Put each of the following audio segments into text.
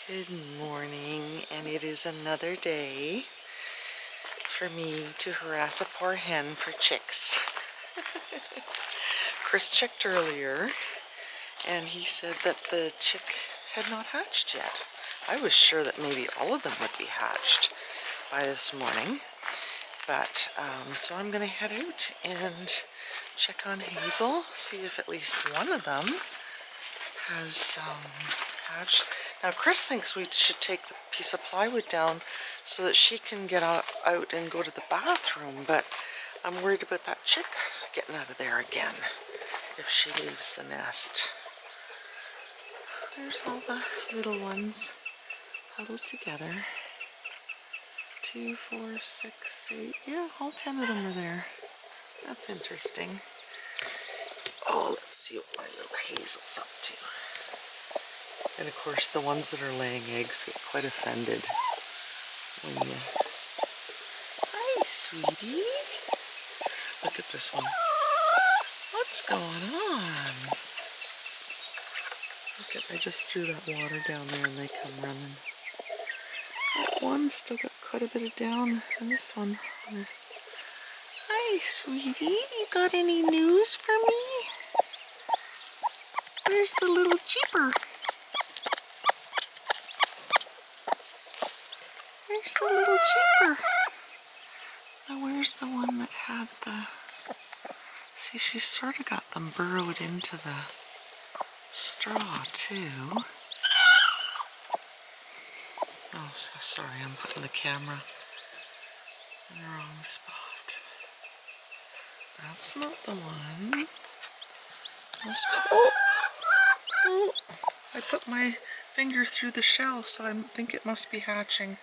Good morning, and it is another day for me to harass a poor hen for chicks. Chris checked earlier, and he said that the chick had not hatched yet. I was sure that maybe all of them would be hatched by this morning, but so I'm going to head out and check on Hazel, see if at least one of them has hatched. Now Chris thinks we should take the piece of plywood down so that she can get out and go to the bathroom, but I'm worried about that chick getting out of there again if she leaves the nest. There's all the little ones huddled together. 2, 4, 6, 8, yeah, all 10 of them are there. That's interesting. Oh, let's see what my little Hazel's up to. And of course, the ones that are laying eggs get quite offended when you... Hi, sweetie. Look at this one. What's going on? Look at, I just threw that water down there and they come running. That one's still got quite a bit of down, and this one. Hi, sweetie. You got any news for me? Where's the little jeeper? Where's the little jeeper? Now where's the one that had the... See, she sort of got them burrowed into the straw too. Oh, sorry, I'm putting the camera in the wrong spot. That's not the one. Oh, I put my finger through the shell, so I think it must be hatching.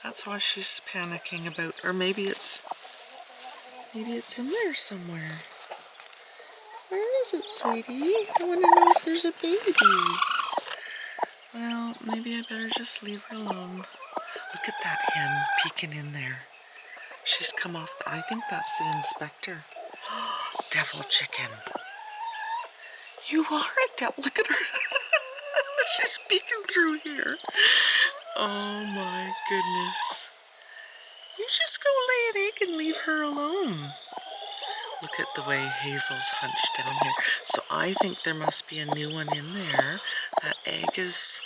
That's why she's panicking about, or maybe it's in there somewhere. Where is it, sweetie? I want to know if there's a baby. Well, maybe I better just leave her alone. Look at that hen peeking in there. She's come off, I think that's the inspector. Devil chicken. You are a devil. Look at her. She's peeking through here. Oh my goodness. You just go lay an egg and leave her alone. Look at the way Hazel's hunched down here. So I think there must be a new one in there. That egg is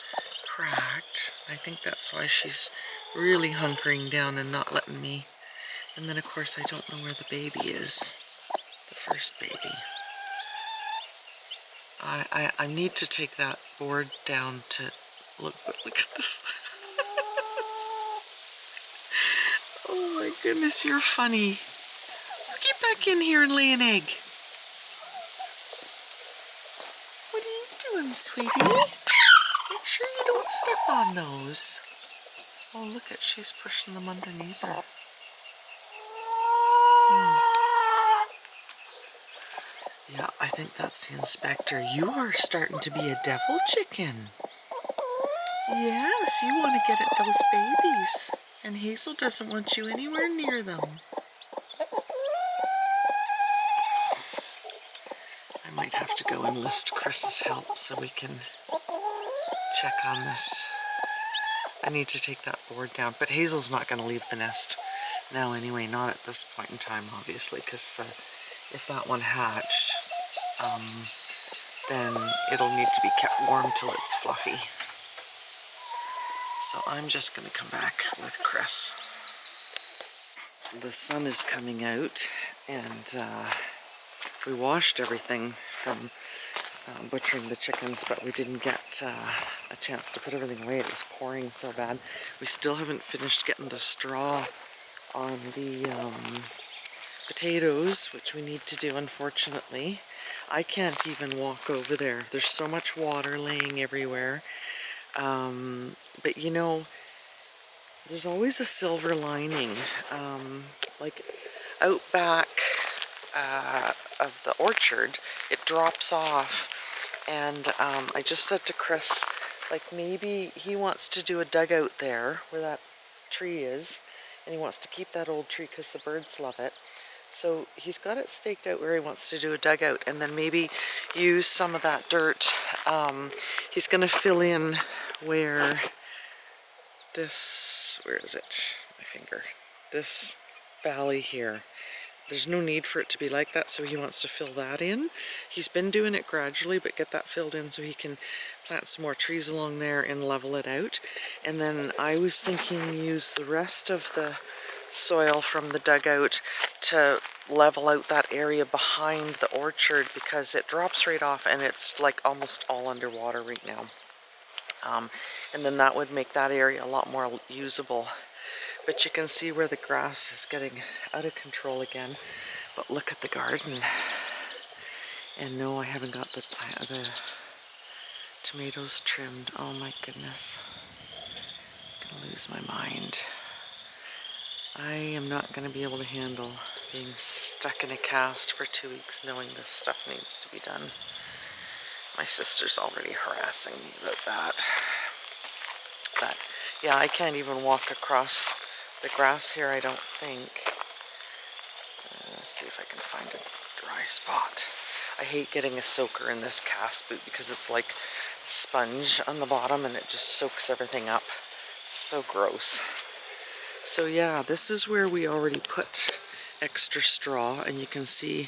cracked. I think that's why she's really hunkering down and not letting me. And then of course I don't know where the baby is. The first baby. I need to take that board down to look at this. Oh my goodness, you're funny. Get back in here and lay an egg. What are you doing, sweetie? Make sure you don't step on those. Oh, look at, she's pushing them underneath her. Yeah, I think that's the inspector. You are starting to be a devil chicken. Yes, you want to get at those babies. And Hazel doesn't want you anywhere near them. I might have to go enlist Chris's help so we can check on this. I need to take that board down, but Hazel's not going to leave the nest now anyway, not at this point in time, obviously, because if that one hatched, then it'll need to be kept warm till it's fluffy. So I'm just going to come back with Chris. The sun is coming out, and we washed everything from butchering the chickens, but we didn't get a chance to put everything away. It was pouring so bad. We still haven't finished getting the straw on the potatoes, which we need to do, unfortunately. I can't even walk over there. There's so much water laying everywhere. But you know, there's always a silver lining. Like out back of the orchard, it drops off. And I just said to Chris, like, maybe he wants to do a dugout there where that tree is. And he wants to keep that old tree because the birds love it. So he's got it staked out where he wants to do a dugout, and then maybe use some of that dirt. He's going to fill in where this, where is it? My finger. This valley here. There's no need for it to be like that, so he wants to fill that in. He's been doing it gradually, but get that filled in so he can plant some more trees along there and level it out. And then I was thinking use the rest of the soil from the dugout to level out that area behind the orchard, because it drops right off and it's like almost all underwater right now. And then that would make that area a lot more usable. But you can see where the grass is getting out of control again. But look at the garden. And no, I haven't got the tomatoes trimmed. Oh my goodness. I'm gonna lose my mind. I am not gonna be able to handle being stuck in a cast for 2 weeks knowing this stuff needs to be done. My sister's already harassing me about that. But yeah, I can't even walk across the grass here, I don't think. Let's see if I can find a dry spot. I hate getting a soaker in this cast boot because it's like sponge on the bottom and it just soaks everything up. So gross. So yeah, this is where we already put extra straw, and you can see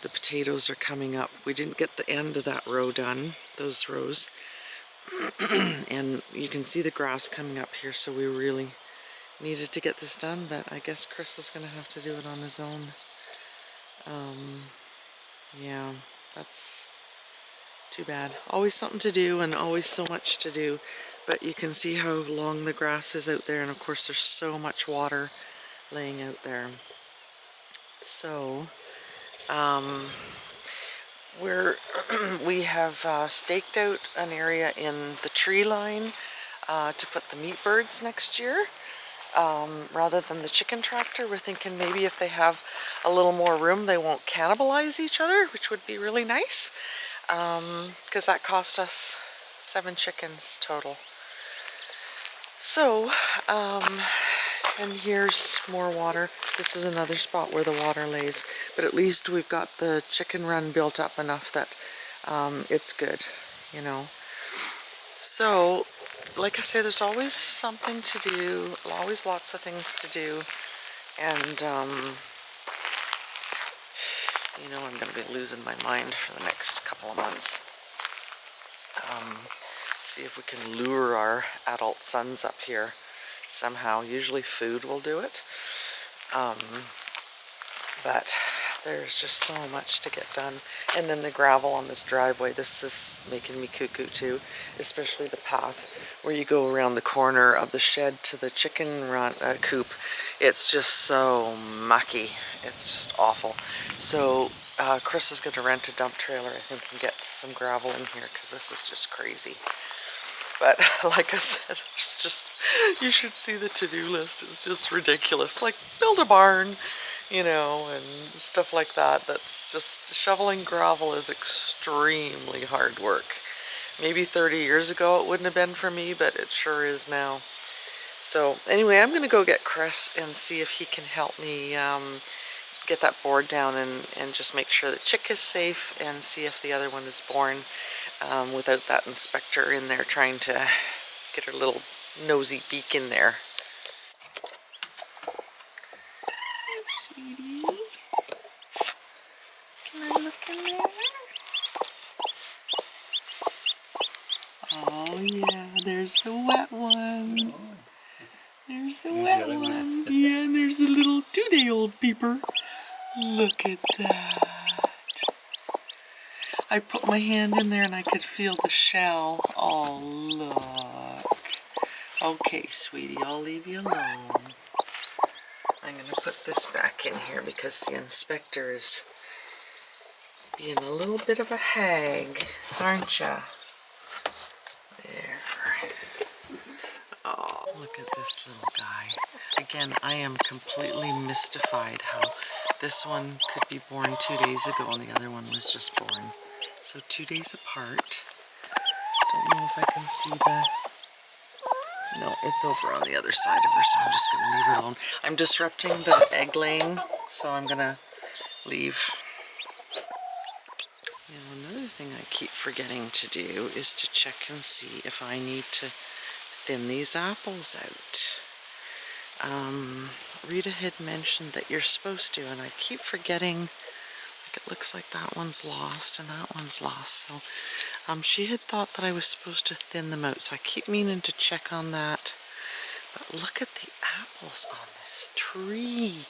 the potatoes are coming up. We didn't get the end of that row done, those rows. And you can see the grass coming up here, so we really needed to get this done, but I guess Chris is going to have to do it on his own. Yeah, that's too bad. Always something to do and always so much to do, but you can see how long the grass is out there, and of course there's so much water laying out there. So, we have staked out an area in the tree line to put the meat birds next year. Rather than the chicken tractor, we're thinking maybe if they have a little more room, they won't cannibalize each other, which would be really nice, because that cost us 7 chickens total. So, and here's more water. This is another spot where the water lays, but at least we've got the chicken run built up enough that it's good, you know. So, like I say, there's always something to do, always lots of things to do, and you know, I'm going to be losing my mind for the next couple of months. See if we can lure our adult sons up here somehow. Usually food will do it, but there's just so much to get done. And then the gravel on this driveway, this is making me cuckoo too, especially the path where you go around the corner of the shed to the chicken run coop. It's just so mucky. It's just awful. So Chris is going to rent a dump trailer, I think, and get some gravel in here, because this is just crazy. But like I said, it's just, you should see the to-do list. It's just ridiculous. Like, build a barn, you know, and stuff like that. That's just, shoveling gravel is extremely hard work. Maybe 30 years ago it wouldn't have been for me, but it sure is now. So anyway, I'm going to go get Chris and see if he can help me get that board down and just make sure the chick is safe, and see if the other one is born without that inspector in there trying to get her little nosy beak in there. Hey, sweetie. Can I look in there? Oh yeah, there's the wet one. There's the wet one. Yeah, and there's a little 2-day-old peeper. Look at that. I put my hand in there and I could feel the shell. Oh, look. Okay, sweetie, I'll leave you alone. I'm going to put this back in here because the inspector is being a little bit of a hag, aren't ya? There. Oh, look at this little guy. Again, I am completely mystified how this one could be born 2 days ago and the other one was just born. So 2 days apart. Don't know if I can see the... No, it's over on the other side of her, so I'm just going to leave her alone. I'm disrupting the egg laying, so I'm going to leave. Now, another thing I keep forgetting to do is to check and see if I need to thin these apples out. Rita had mentioned that you're supposed to, and I keep forgetting. Like, it looks like that one's lost and that one's lost. So she had thought that I was supposed to thin them out, so I keep meaning to check on that. But look at the apples on this tree.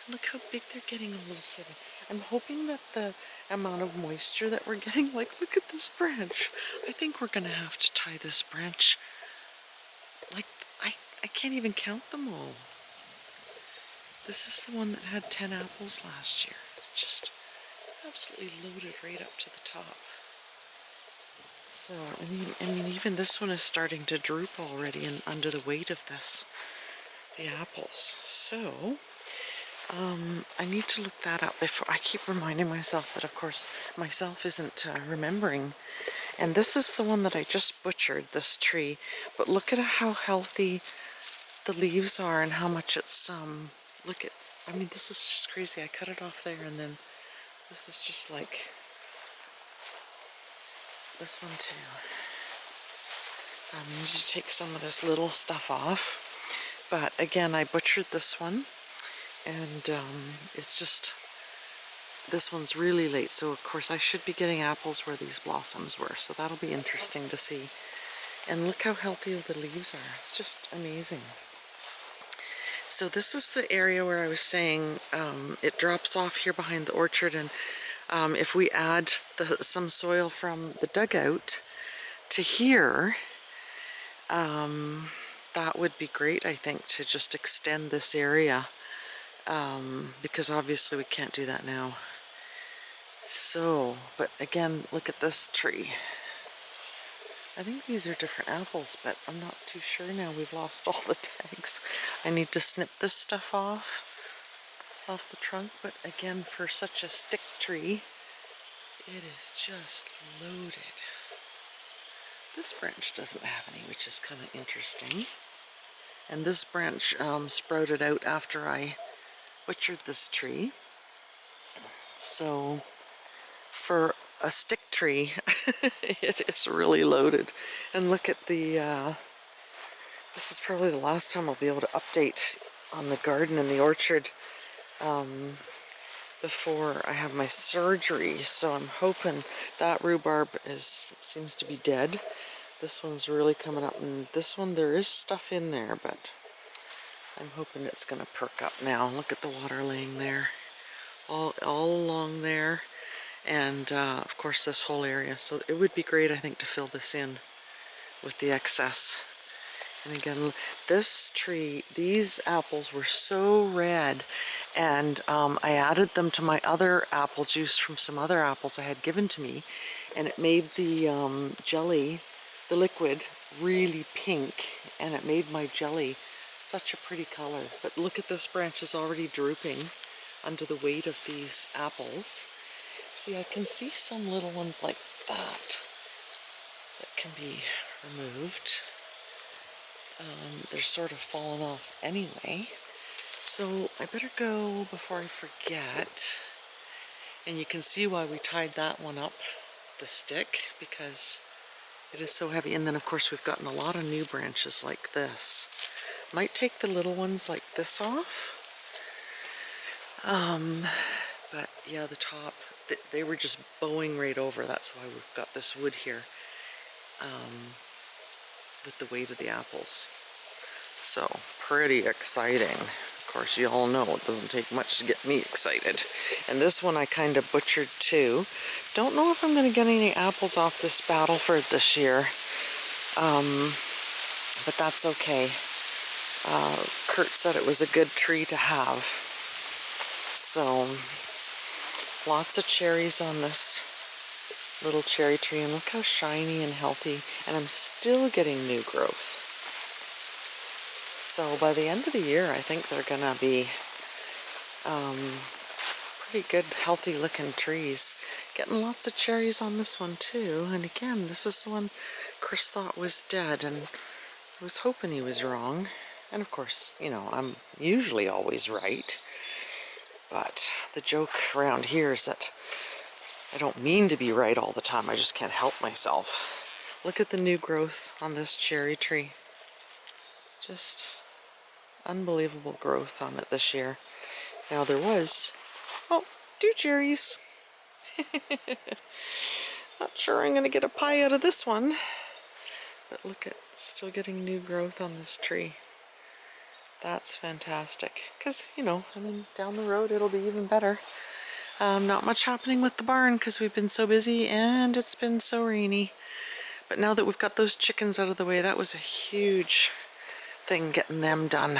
Look how big they're getting all of a sudden. I'm hoping that the amount of moisture that we're getting, like, look at this branch. I think we're gonna have to tie this branch. Like, I can't even count them all. This is the one that had 10 apples last year. It's just absolutely loaded right up to the top. So, I mean, even this one is starting to droop already and under the weight of this, the apples. So, I need to look that up before I keep reminding myself, but of course, myself isn't remembering. And this is the one that I just butchered, this tree. But look at how healthy the leaves are and how much it's, look at, I mean, this is just crazy. I cut it off there, and then this is just like, this one too. I need to take some of this little stuff off. But again, I butchered this one, and it's just, this one's really late, so of course I should be getting apples where these blossoms were, so that'll be interesting to see. And look how healthy the leaves are. It's just amazing. So this is the area where I was saying it drops off here behind the orchard, and if we add some soil from the dugout to here, that would be great, I think, to just extend this area, because obviously we can't do that now. So, but again, look at this tree. I think these are different apples, but I'm not too sure now. We've lost all the tags. I need to snip this stuff off the trunk, but again, for such a stick tree, it is just loaded. This branch doesn't have any, which is kind of interesting. And this branch sprouted out after I butchered this tree. So for a stick tree, it is really loaded. And look at the, this is probably the last time I'll be able to update on the garden and the orchard before I have my surgery. So I'm hoping that rhubarb seems to be dead. This one's really coming up, and this one, there is stuff in there, but I'm hoping it's gonna perk up now. Look at the water laying there, all along there, and of course this whole area. So it would be great, I think, to fill this in with the excess. And again, this tree, these apples were so red, and I added them to my other apple juice from some other apples I had given to me, and it made the jelly, the liquid, really pink, and it made my jelly such a pretty color. But look at this branch is already drooping under the weight of these apples. See, I can see some little ones like that can be removed. They're sort of falling off anyway. So I better go before I forget. And you can see why we tied that one up, the stick, because it is so heavy. And then of course we've gotten a lot of new branches like this. Might take the little ones like this off. But yeah, the top, they were just bowing right over. That's why we've got this wood here with the weight of the apples. So pretty exciting. Of course, you all know it doesn't take much to get me excited. And this one I kind of butchered too. Don't know if I'm going to get any apples off this Battleford this year. But that's okay. Kurt said it was a good tree to have. So lots of cherries on this little cherry tree, and look how shiny and healthy, and I'm still getting new growth. So by the end of the year, I think they're gonna be pretty good, healthy looking trees. Getting lots of cherries on this one too. And again, this is the one Chris thought was dead, and I was hoping he was wrong. And of course, you know, I'm usually always right. But the joke around here is that I don't mean to be right all the time. I just can't help myself. Look at the new growth on this cherry tree. Just unbelievable growth on it this year. Now there was, oh, dew cherries. Not sure I'm going to get a pie out of this one. But look at, still getting new growth on this tree. That's fantastic. Because, you know, I mean, down the road it'll be even better. Not much happening with the barn because we've been so busy and it's been so rainy. But now that we've got those chickens out of the way, that was a huge thing getting them done.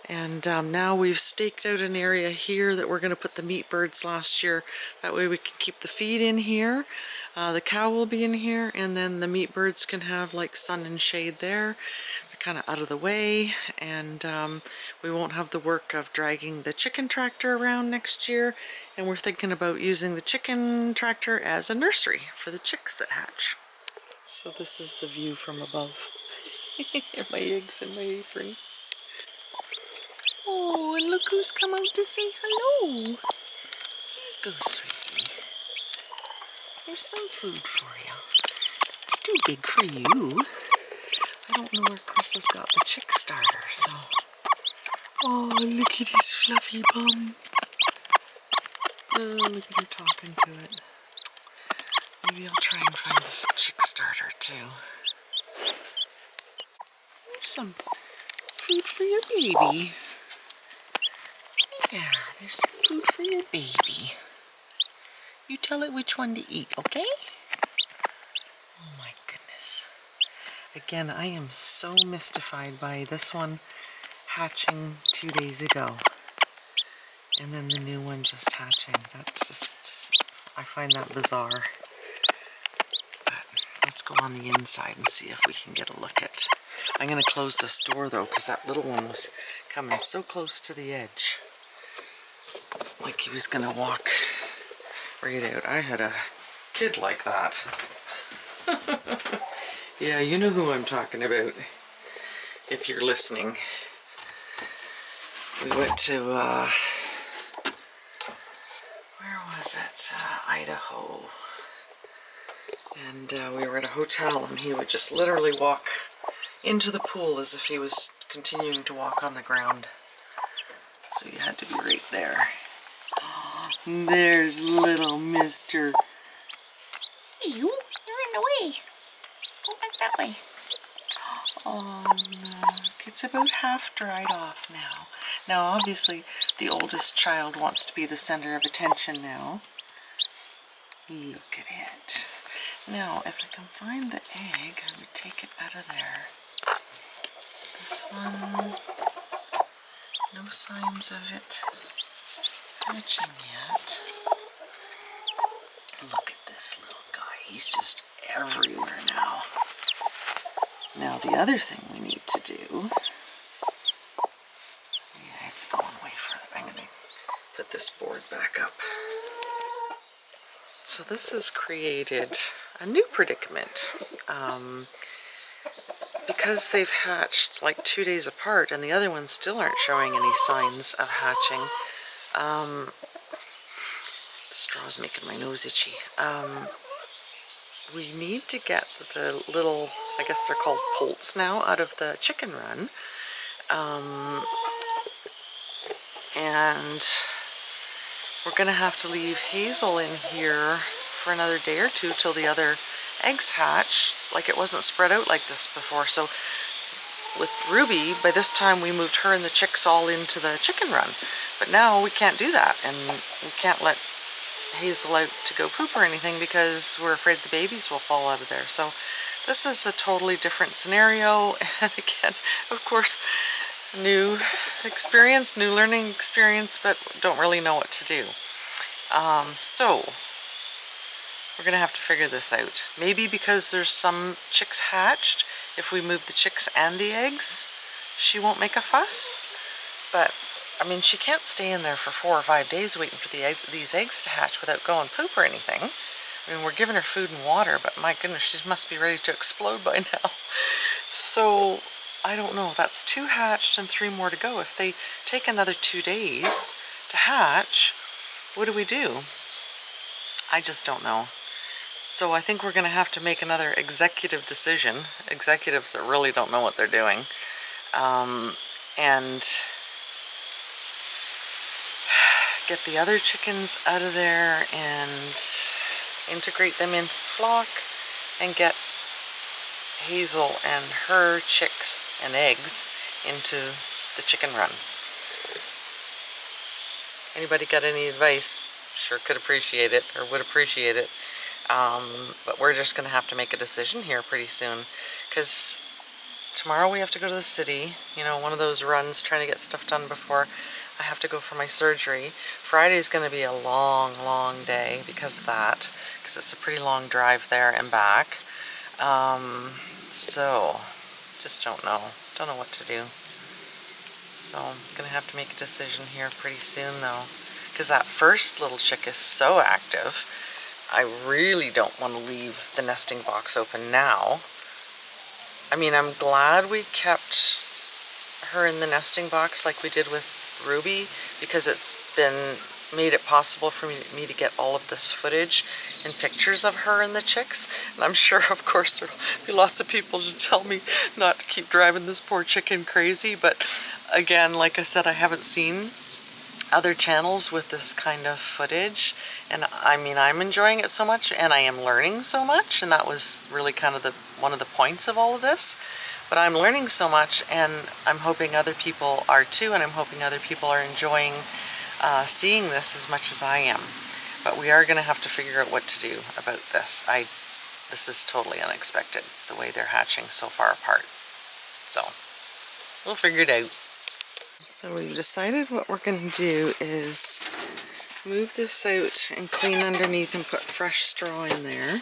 And now we've staked out an area here that we're going to put the meat birds last year. That way we can keep the feed in here. The cow will be in here, and then the meat birds can have like sun and shade there. They're kind of out of the way, and we won't have the work of dragging the chicken tractor around next year. And we're thinking about using the chicken tractor as a nursery for the chicks that hatch. So this is the view from above. My eggs in my apron. Oh, and look who's come out to say hello. There you go, sweetie. There's some food for you. It's too big for you. I don't know where Chris has got the chick starter, so... Oh, look at his fluffy bum. Oh, look at her talking to it. Maybe I'll try and find this chick starter, too. There's some food for your baby. Yeah, there's some food for your baby. You tell it which one to eat, okay? Oh my goodness. Again, I am so mystified by this one hatching 2 days ago. And then the new one just hatching. That's just, I find that bizarre. But let's go on the inside and see if we can get a look at. I'm going to close this door though, because that little one was coming so close to the edge. Like he was gonna walk right out. I had a kid like that. Yeah, you know who I'm talking about, if you're listening. We went to, where was it? Idaho. And we were at a hotel, and he would just literally walk into the pool as if he was continuing to walk on the ground. So you had to be right there. There's little mister. Hey, you're in the way. Go back that way. Oh, look. It's about half dried off now. Now, obviously, the oldest child wants to be the center of attention now. Look at it. Now, if I can find the egg, I would take it out of there. This one, no signs of it hatching yet. Look at this little guy. He's just everywhere now. Now the other thing we need to do, yeah, it's going way further. I'm going to put this board back up. So this has created a new predicament. Because they've hatched like 2 days apart and the other ones still aren't showing any signs of hatching. The straw's making my nose itchy. We need to get the little, I guess they're called poults now, out of the chicken run. And we're going to have to leave Hazel in here for another day or two till the other eggs hatch. Like, it wasn't spread out like this before. So with Ruby, by this time we moved her and the chicks all into the chicken run. But now we can't do that, and we can't let Hazel out to go poop or anything because we're afraid the babies will fall out of there. So this is a totally different scenario, and again, of course, new experience, new learning experience, but don't really know what to do. So we're gonna have to figure this out. Maybe because there's some chicks hatched, if we move the chicks and the eggs, she won't make a fuss. But I mean, she can't stay in there for 4 or 5 days waiting for these eggs to hatch without going poop or anything. I mean, we're giving her food and water, but my goodness, she must be ready to explode by now. So I don't know. That's 2 hatched and 3 more to go. If they take another 2 days to hatch, what do we do? I just don't know. So I think we're going to have to make another executive decision. Executives that really don't know what they're doing. and get the other chickens out of there and integrate them into the flock and get Hazel and her chicks and eggs into the chicken run. Anybody got any advice? Sure could appreciate it, or would appreciate it. But we're just going to have to make a decision here pretty soon, because tomorrow we have to go to the city, you know, one of those runs trying to get stuff done before I have to go for my surgery. Friday's going to be a long, long day because of that, because it's a pretty long drive there and back. So, just don't know what to do. So I'm going to have to make a decision here pretty soon though, because that first little chick is so active. I really don't want to leave the nesting box open now. I mean, I'm glad we kept her in the nesting box like we did with Ruby, because it's been made it possible for me to get all of this footage and pictures of her and the chicks. And I'm sure, of course, there'll be lots of people to tell me not to keep driving this poor chicken crazy. But again, like I said, I haven't seen other channels with this kind of footage, and I mean, I'm enjoying it so much and I am learning so much, and that was really kind of one of the points of all of this. But I'm learning so much, and I'm hoping other people are too, and I'm hoping other people are enjoying seeing this as much as I am. But we are going to have to figure out what to do about this. This is totally unexpected, the way they're hatching so far apart. So we'll figure it out. So we've decided what we're going to do is move this out and clean underneath and put fresh straw in there.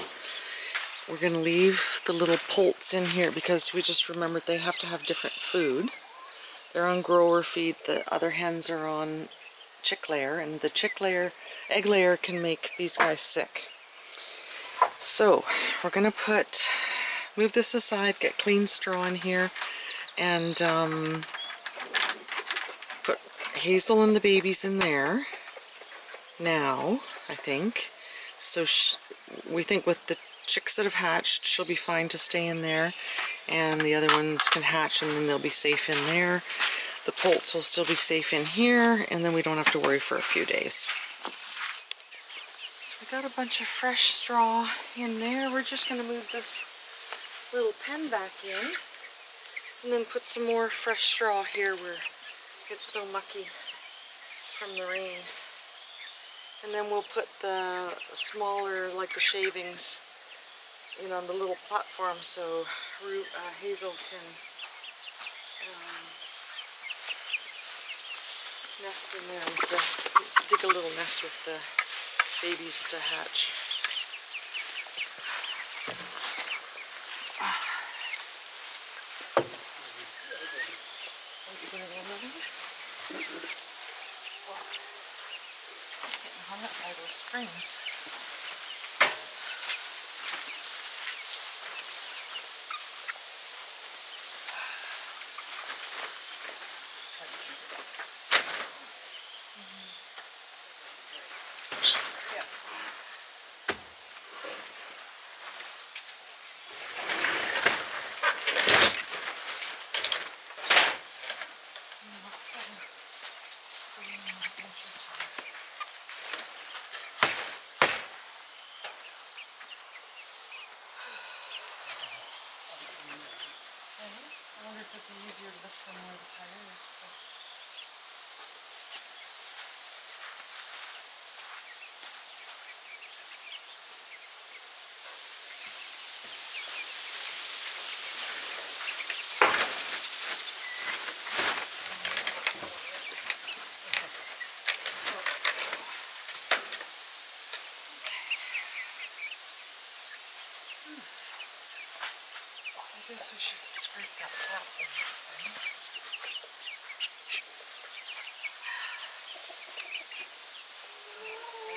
We're going to leave the little poults in here because we just remembered they have to have different food. They're on grower feed, the other hens are on chick layer, and the chick layer, egg layer can make these guys sick. So we're going to move this aside, get clean straw in here, and put Hazel and the babies in there now, I think. So we think with the chicks that have hatched, she'll be fine to stay in there, and the other ones can hatch and then they'll be safe in there. The poults will still be safe in here, and then we don't have to worry for a few days. So we got a bunch of fresh straw in there. We're just going to move this little pen back in and then put some more fresh straw here where it gets so mucky from the rain. And then we'll put the smaller, like the shavings, you know, on the little platform, so Hazel can nest in there with dig a little nest with the babies to hatch. Getting hung up by those strings. I wonder if it'd be easier to lift from where the tire is. I guess we should scrape that platform off, right?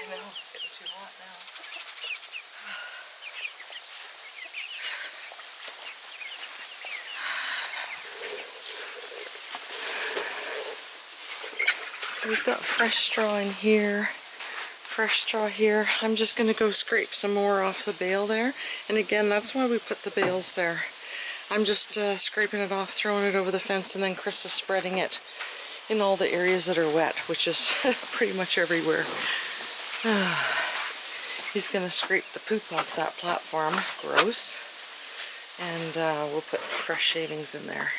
I know, it's getting too hot now. So we've got fresh straw in here, fresh straw here. I'm just going to go scrape some more off the bale there. And again, that's why we put the bales there. I'm just scraping it off, throwing it over the fence, and then Chris is spreading it in all the areas that are wet, which is pretty much everywhere. He's gonna scrape the poop off that platform, gross, and we'll put fresh shavings in there.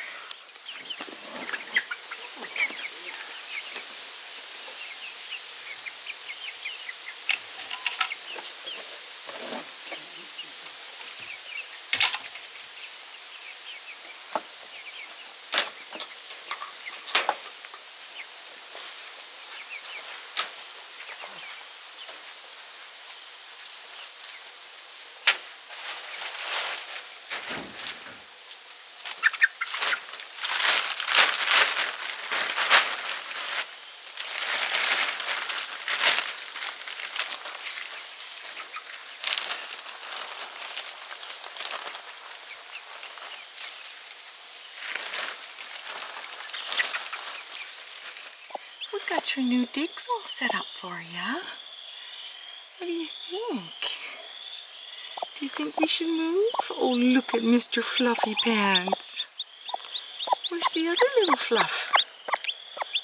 We got your new digs all set up for ya. What do you think? Do you think we should move? Oh, look at Mr. Fluffy Pants. Where's the other little Fluff?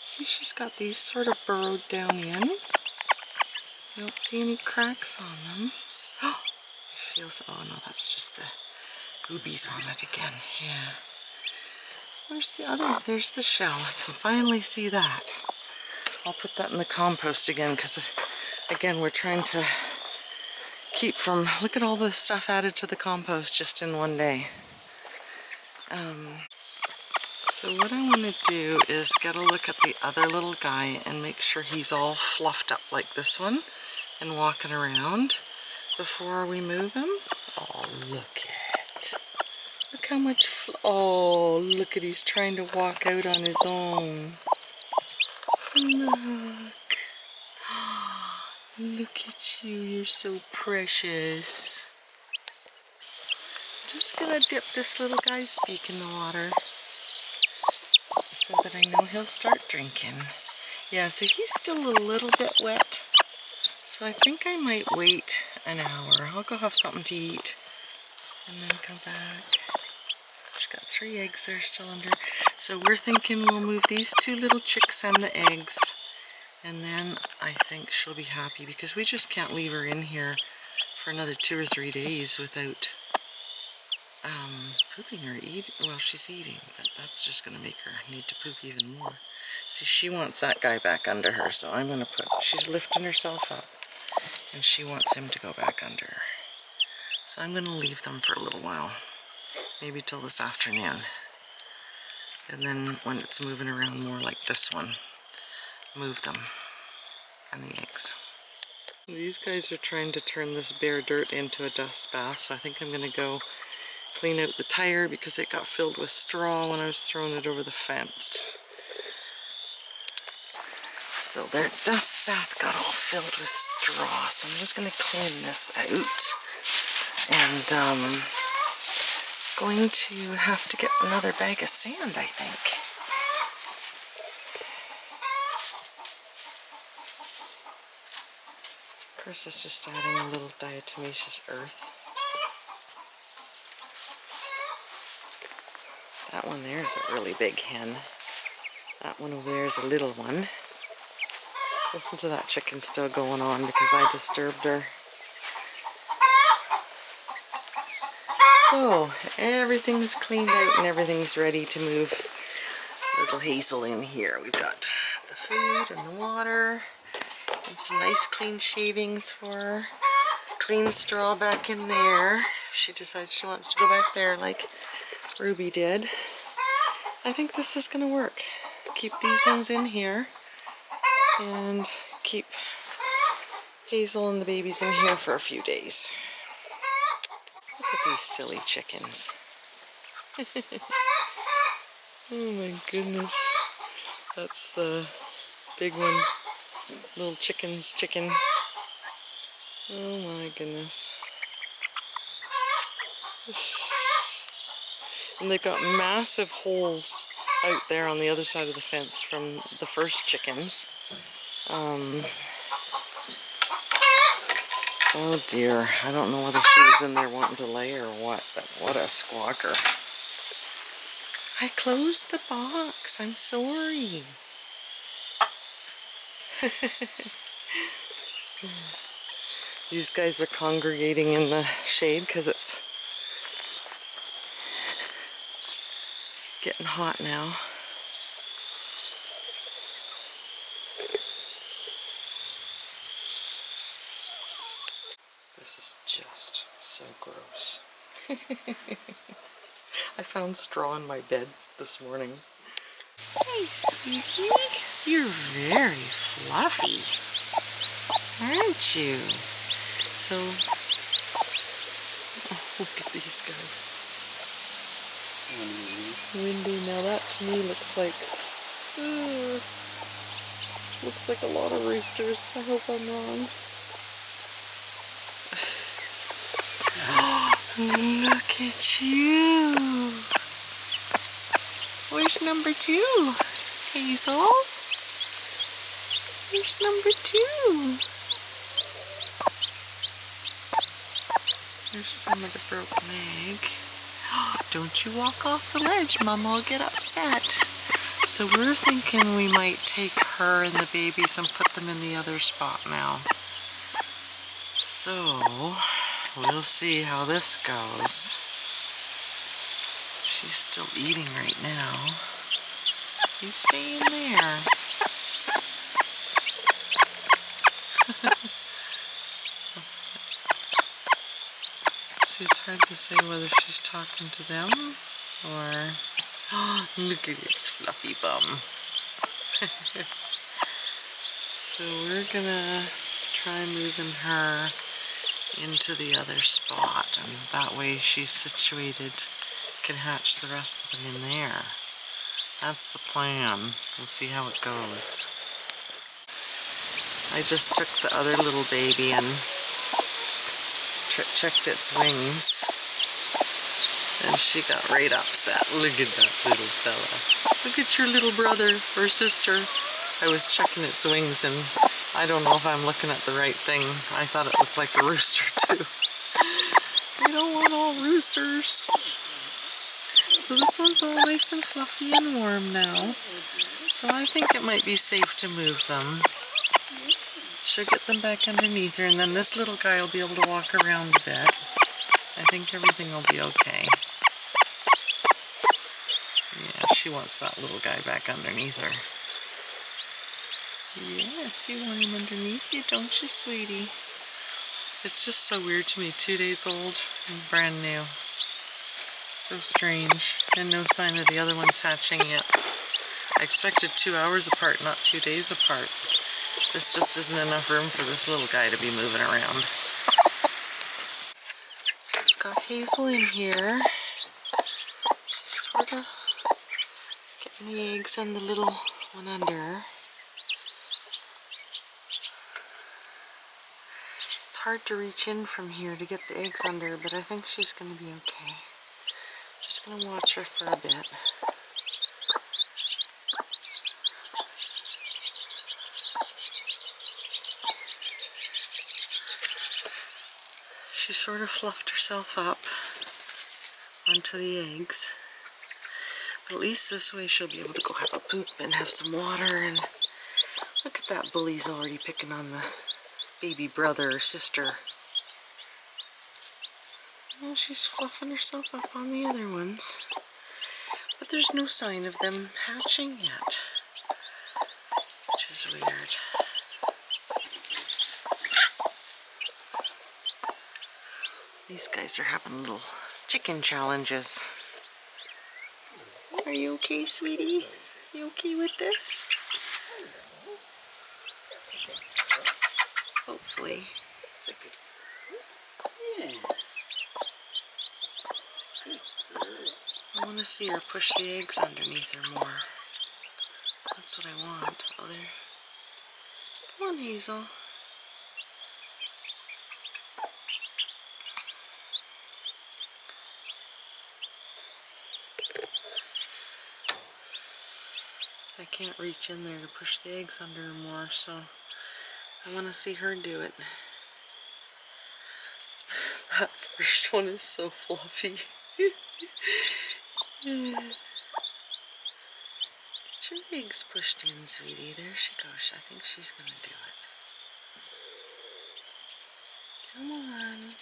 See, she's got these sort of burrowed down in. I don't see any cracks on them. Oh, it feels, oh no, that's just the goobies on it again. Yeah. Where's the other? There's the shell. I can finally see that. I'll put that in the compost again because, again, we're trying to keep from, look at all the stuff added to the compost just in one day. So what I want to do is get a look at the other little guy and make sure he's all fluffed up like this one and walking around before we move him. Oh, look at, look how much, oh, look at, he's trying to walk out on his own. Look. Look at you, you're so precious. I'm just gonna dip this little guy's beak in the water so that I know he'll start drinking. Yeah, so he's still a little bit wet, so I think I might wait an hour. I'll go have something to eat and then come back. She's got 3 eggs there still under. So we're thinking we'll move these 2 little chicks and the eggs, and then I think she'll be happy because we just can't leave her in here for another 2 or 3 days without pooping or eating. Well, she's eating, but that's just going to make her need to poop even more. See, she wants that guy back under her, so I'm going to put, she's lifting herself up, and she wants him to go back under her. So I'm going to leave them for a little while, maybe till this afternoon. And then when it's moving around more like this one, move them and the eggs. These guys are trying to turn this bare dirt into a dust bath, so I think I'm going to go clean out the tire because it got filled with straw when I was throwing it over the fence. So their dust bath got all filled with straw, so I'm just going to clean this out. And going to have to get another bag of sand, I think. Chris is just adding a little diatomaceous earth. That one there is a really big hen. That one over there is a little one. Listen to that chicken still going on because I disturbed her. So, everything's cleaned out and everything's ready to move little Hazel in here. We've got the food and the water and some nice clean shavings for her. Clean straw back in there. She decides she wants to go back there like Ruby did. I think this is going to work. Keep these ones in here and keep Hazel and the babies in here for a few days. Look at these silly chickens. Oh my goodness. That's the big one. Little chicken's chicken. Oh my goodness. And they've got massive holes out there on the other side of the fence from the first chickens. Oh dear, I don't know whether she was in there wanting to lay or what, but what a squawker. I closed the box. I'm sorry. These guys are congregating in the shade because it's getting hot now. This is just so gross. I found straw in my bed this morning. Hey, sweetie. You're very fluffy, aren't you? So, oh, look at these guys. Windy. Now that to me looks like a lot of roosters. I hope I'm wrong. Look at you. Where's number 2? Hazel? Where's number 2? There's some of the broken egg. Don't you walk off the ledge, Mama will get upset. So we're thinking we might take her and the babies and put them in the other spot now. So we'll see how this goes. She's still eating right now. You stay in there. See, it's hard to say whether she's talking to them or... Oh, look at its fluffy bum. So we're gonna try moving her into the other spot, and that way she's situated, can hatch the rest of them in there. That's the plan. We'll see how it goes. I just took the other little baby and checked its wings, and she got right upset. Look at that little fella. Look at your little brother or sister. I was checking its wings, and I don't know if I'm looking at the right thing. I thought it looked like a rooster too. We don't want all roosters. So this one's all nice and fluffy and warm now. So I think it might be safe to move them. She'll get them back underneath her, and then this little guy will be able to walk around a bit. I think everything will be okay. Yeah, she wants that little guy back underneath her. Yes, you want him underneath you, don't you, sweetie? It's just so weird to me. 2 days old and brand new. So strange. And no sign of the other ones hatching yet. I expected 2 hours apart, not 2 days apart. This just isn't enough room for this little guy to be moving around. So we've got Hazel in here. She's sort of getting the eggs and the little one under her. It's hard to reach in from here to get the eggs under her, but I think she's going to be okay. Just going to watch her for a bit. She sort of fluffed herself up onto the eggs. But at least this way she'll be able to go have a poop and have some water. And look at that bully's already picking on the baby brother or sister. Well, she's fluffing herself up on the other ones. But there's no sign of them hatching yet, which is weird. These guys are having little chicken challenges. Are you okay, sweetie? You okay with this? Hopefully. Yeah. I want to see her push the eggs underneath her more. That's what I want. Oh, there. Come on, Hazel. I can't reach in there to push the eggs under her more, so I want to see her do it. That first one is so fluffy. Get your eggs pushed in, sweetie. There she goes. I think she's gonna do it. Come on.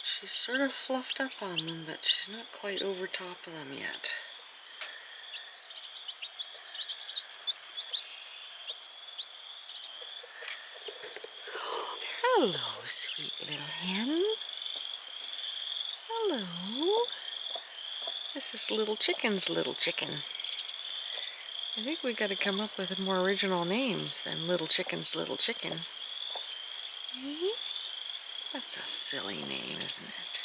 She's sort of fluffed up on them, but she's not quite over top of them yet. Hello, sweet little hen. Hello. This is little chicken's little chicken. I think we got to come up with more original names than little chicken's little chicken. That's a silly name, isn't it?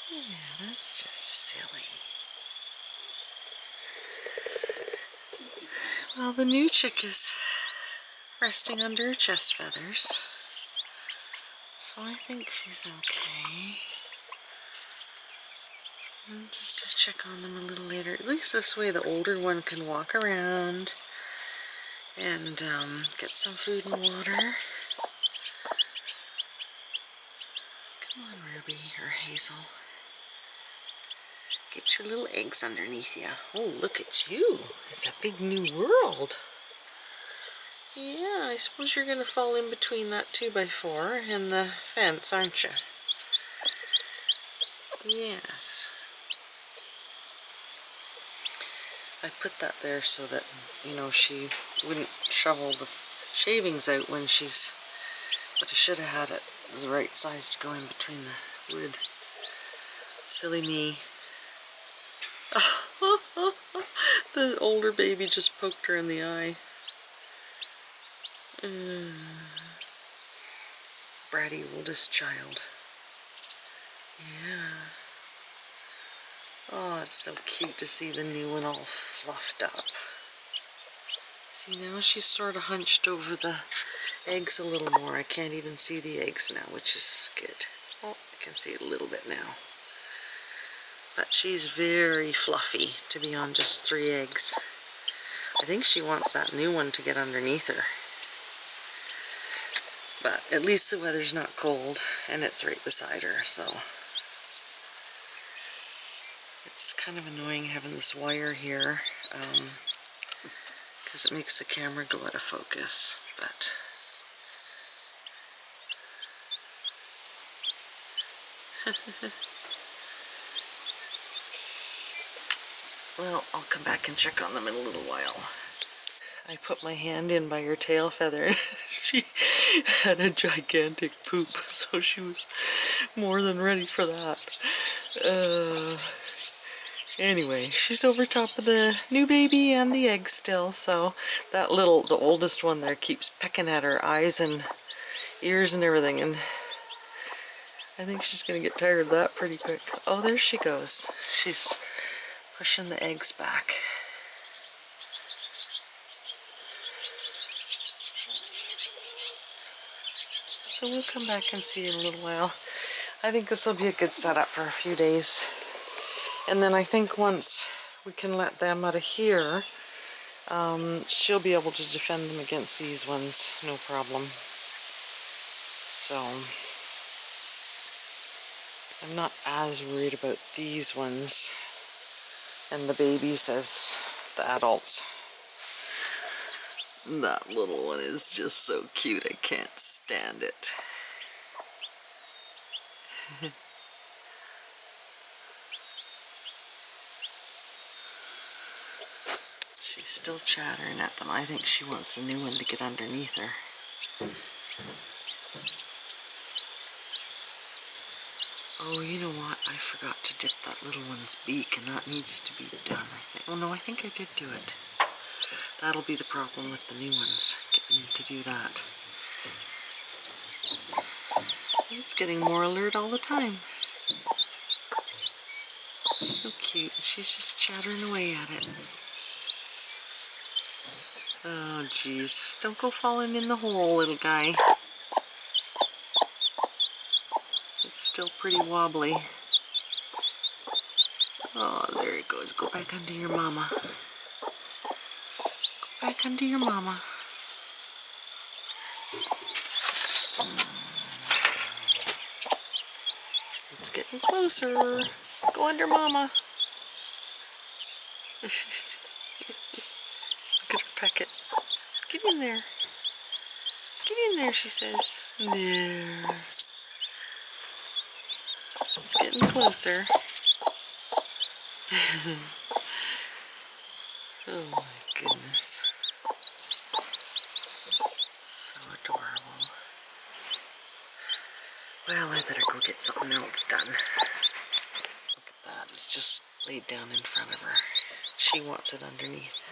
Yeah, that's just silly. Well, the new chick is resting under her chest feathers, so I think she's okay. And just to check on them a little later. At least this way the older one can walk around and get some food and water. Come on, Ruby, or Hazel. Get your little eggs underneath you. Oh, look at you. It's a big new world. Yeah, I suppose you're going to fall in between that 2x4 and the fence, aren't you? Yes. I put that there so that, you know, she wouldn't shovel the shavings out when she's... But I should have had it the right size to go in between the wood. Silly me. The older baby just poked her in the eye. Bratty oldest child. Yeah. Oh, it's so cute to see the new one all fluffed up. See, now she's sort of hunched over the eggs a little more. I can't even see the eggs now, which is good. Oh, I can see it a little bit now. But she's very fluffy to be on just 3 eggs. I think she wants that new one to get underneath her. But at least the weather's not cold and it's right beside her, so. It's kind of annoying having this wire here because it makes the camera go out of focus, but. Well, I'll come back and check on them in a little while. I put my hand in by her tail feather and she had a gigantic poop, so she was more than ready for that. Anyway, she's over top of the new baby and the egg still, so that the oldest one there keeps pecking at her eyes and ears and everything, and I think she's gonna get tired of that pretty quick. Oh, there she goes. She's pushing the eggs back. So we'll come back and see you in a little while. I think this will be a good setup for a few days. And then I think once we can let them out of here, she'll be able to defend them against these ones, no problem. So I'm not as worried about these ones and the babies as the adults. That little one is just so cute, I can't stand it. She's still chattering at them. I think she wants the new one to get underneath her. Oh, you know what? I forgot to dip that little one's beak, and that needs to be done, I think. Oh no, I think I did do it. That'll be the problem with the new ones, getting to do that. It's getting more alert all the time. So cute. She's just chattering away at it. Oh, geez. Don't go falling in the hole, little guy. It's still pretty wobbly. Oh, there it goes. Go back under your mama. Go back under your mama. It's getting closer. Go under mama. Look at her peck it. Get in there. Get in there, she says. There. It's getting closer. Oh my goodness. So adorable. Well, I better go get something else done. Look at that. It's just laid down in front of her. She wants it underneath.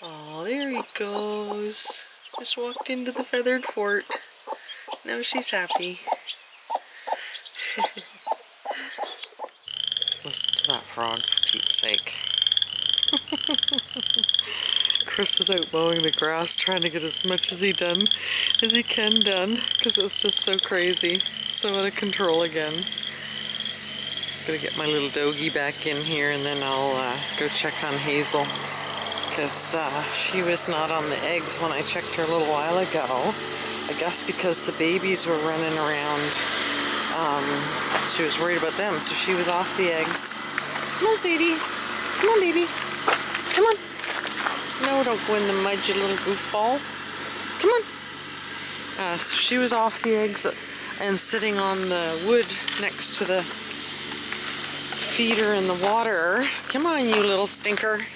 Oh, there he goes. Just walked into the feathered fort. Now she's happy. Listen to that frog, for Pete's sake. Chris is out mowing the grass, trying to get as much as he can done, because it's just so crazy. So out of control again. Gonna get my little doggy back in here, and then I'll go check on Hazel, because she was not on the eggs when I checked her a little while ago. I guess because the babies were running around, she was worried about them, so she was off the eggs. Come on, Sadie. Come on, baby. Come on. No, don't go in the mud, you little goofball. Come on. So she was off the eggs and sitting on the wood next to the feeder in the water. Come on, you little stinker.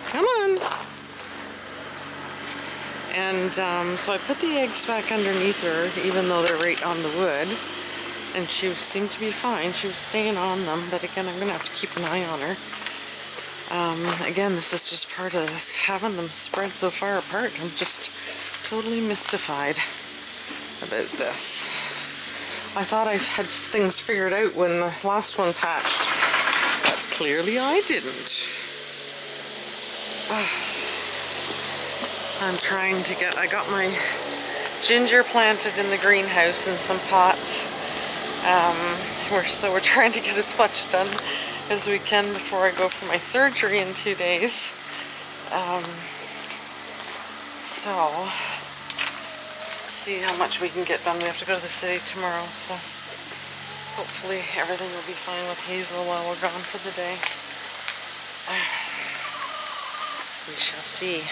Come on. And so I put the eggs back underneath her, even though they're right on the wood. And she seemed to be fine. She was staying on them, but again, I'm gonna have to keep an eye on her. Again, this is just part of this, having them spread so far apart. I'm just totally mystified about this. I thought I had things figured out when the last ones hatched, but clearly I didn't. I'm trying to get, I got my ginger planted in the greenhouse in some pots. So we're trying to get as much done as we can before I go for my surgery in 2 days. So, see how much we can get done. We have to go to the city tomorrow, so hopefully everything will be fine with Hazel while we're gone for the day. We shall see.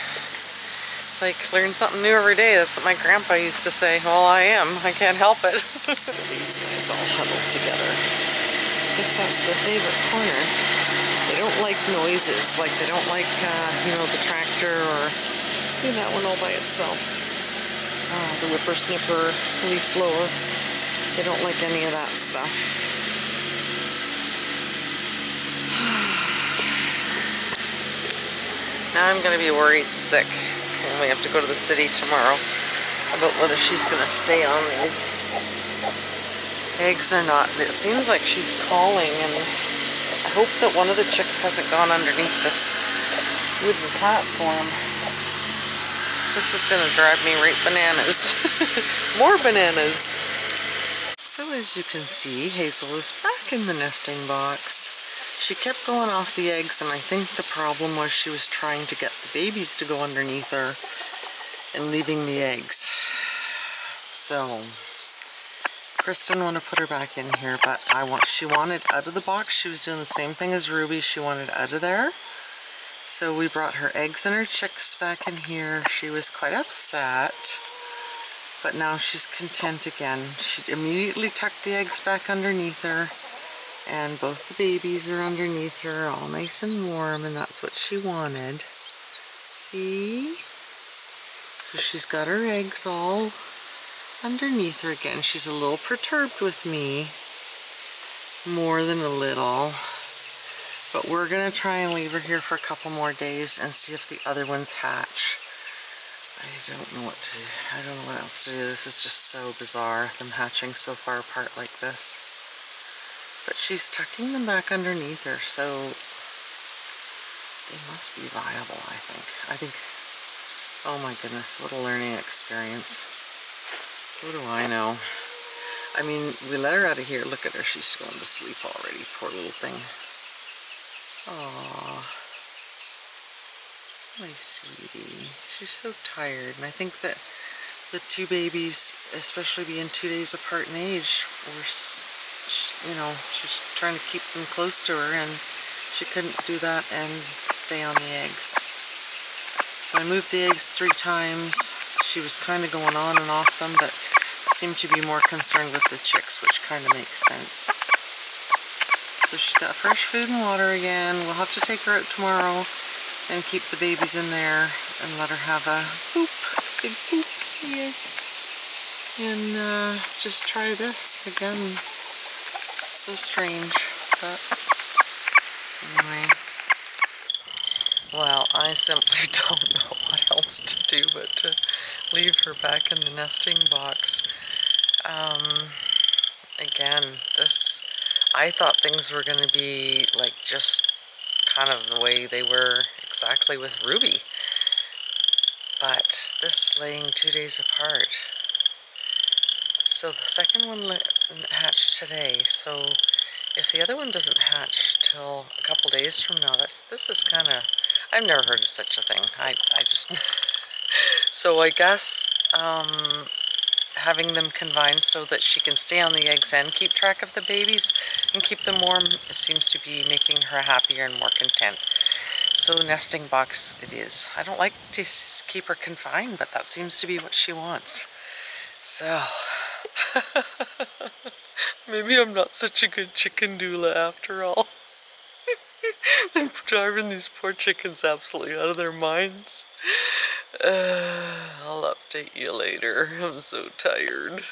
It's like learn something new every day. That's what my grandpa used to say. Well, I am. I can't help it. These guys all huddled together. I guess that's their favorite corner. They don't like noises. Like they don't like, you know, the tractor or that one all by itself. The whippersnipper, leaf blower. They don't like any of that stuff. Now I'm going to be worried sick when we have to go to the city tomorrow about whether she's going to stay on these eggs or not. And it seems like she's calling, and I hope that one of the chicks hasn't gone underneath this wooden platform. This is going to drive me right bananas. More bananas. So as you can see, Hazel is back in the nesting box. She kept going off the eggs, and I think the problem was she was trying to get the babies to go underneath her and leaving the eggs. So Chris didn't want to put her back in here, but she wanted out of the box. She was doing the same thing as Ruby. She wanted out of there. So we brought her eggs and her chicks back in here. She was quite upset, but now she's content again. She immediately tucked the eggs back underneath her, and both the babies are underneath her, all nice and warm, and that's what she wanted. See? So she's got her eggs all underneath her again. She's a little perturbed with me, more than a little. But we're gonna try and leave her here for a couple more days and see if the other ones hatch. I don't know what else to do. This is just so bizarre, them hatching so far apart like this. But she's tucking them back underneath her, so they must be viable, I think. Oh my goodness, what a learning experience. What do I know? I mean, we let her out of here. Look at her, she's going to sleep already, poor little thing. Aww. My sweetie. She's so tired, and I think that the two babies, especially being 2 days apart in age, were you know, she's trying to keep them close to her, and she couldn't do that and stay on the eggs. So I moved the eggs 3 times. She was kind of going on and off them, but seemed to be more concerned with the chicks, which kind of makes sense. So she's got fresh food and water again. We'll have to take her out tomorrow and keep the babies in there and let her have a poop, big poop, yes. And just try this again. So strange, but anyway. Well, I simply don't know what else to do but to leave her back in the nesting box. Again, I thought things were going to be like just kind of the way they were exactly with Ruby. But this laying 2 days apart. So the second one hatched today, so if the other one doesn't hatch till a couple days from now, this is kind of, I've never heard of such a thing. I just, so I guess having them confined so that she can stay on the eggs and keep track of the babies and keep them warm seems to be making her happier and more content. So nesting box it is. I don't like to keep her confined, but that seems to be what she wants. So, maybe I'm not such a good chicken doula after all. I'm driving these poor chickens absolutely out of their minds. I'll update you later. I'm so tired.